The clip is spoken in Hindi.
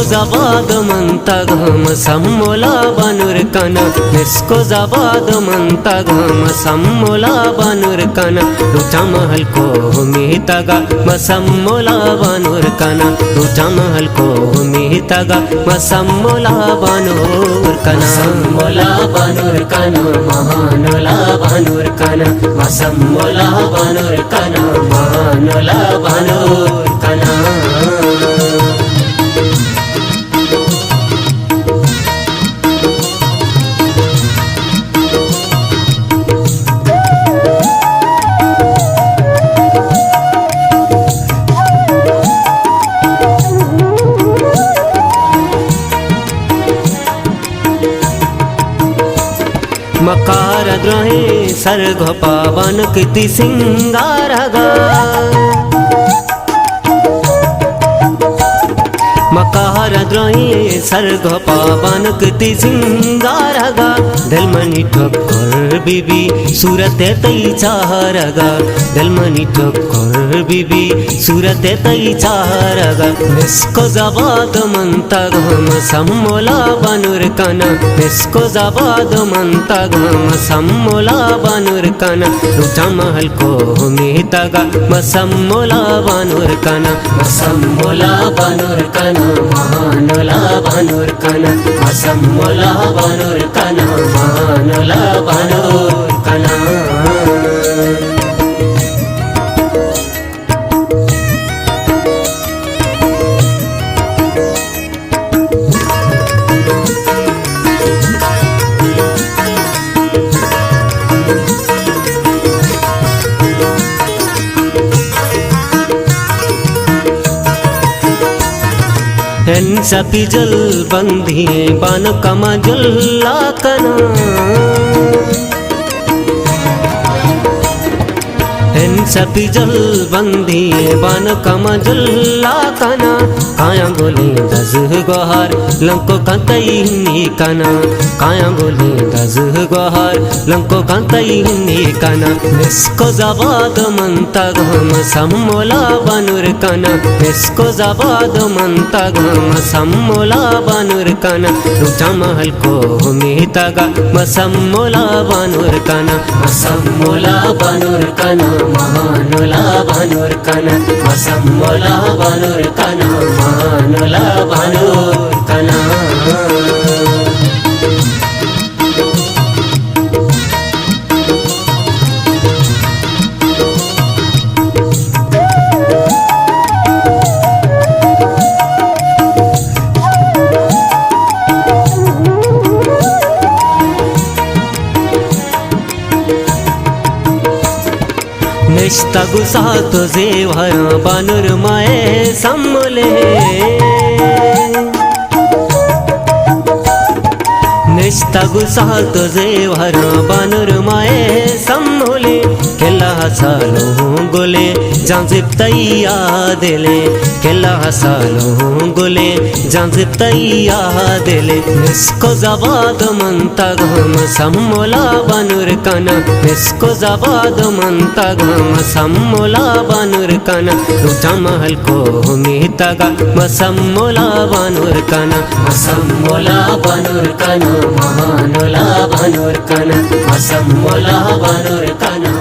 zabat mantagam sammola banurkana Nesko zabat mantagam sammola banurkana Ruta mahal ko mihtaga masammola banurkana Ruta mahal ko mihtaga masammola banurkana Sammola banurkana mahanola banurkana masammola banurkana mahanola banurkana मकार द्रोहे सर्ग पावन कृति सिंगारगा मकार द्रोहे सर्ग पावन कृति सिंगारगा दलमणि ठक्कर बीबी सूरत तई चारगा दलमणि ठक्कर बीबी सूरत तई चारगा इसको जबाद मंतगम सम्मोला बनूरकना इसको जबाद मंतगम सम्मोला बनूरकना रुचा महल को मिहतगा मसम्मोला बनूरकना मसम्मोला बनूरकना महानला बनूरकना मसम्मोला बनूरकना महानला बनूरकना सपी जल बंधी बन कमा जुल्ला कना सपी जल बंधी बन कमा जुल्ला कना काया गोले दज गोहार लंको कंतई कना काया गोले दज गोहार लंको कंतई कना इसको जबाद मंतगम सम्मोला बनूरकना इसको जबाद मंतगम सम्मोला बनूरकना रुचा महल को मिहतगा मसम्मोला बनूरकना मसम्मोला बनूरकना महानला बनूरकना मसम्मोला बनूरकना महानला बनूरकना निष्ठगु सात जेवर बनूरमाए सम्मोले निष्ठगु सात जेवर बनूरमाए सम्मोले केला सालो गोले जांजिब तैया दिले केला सालो गोले जांजिब तैया दिले इसको जबाद मंतगम सम्मोला बनूरकना इसको जबाद मंतगम सम्मोला बनूरकना रुचा महल को मिहतगा मसम्मोला बनूरकना मसम्मोला बनूरकना महानला बनूरकना मसम्मोला बनूरकना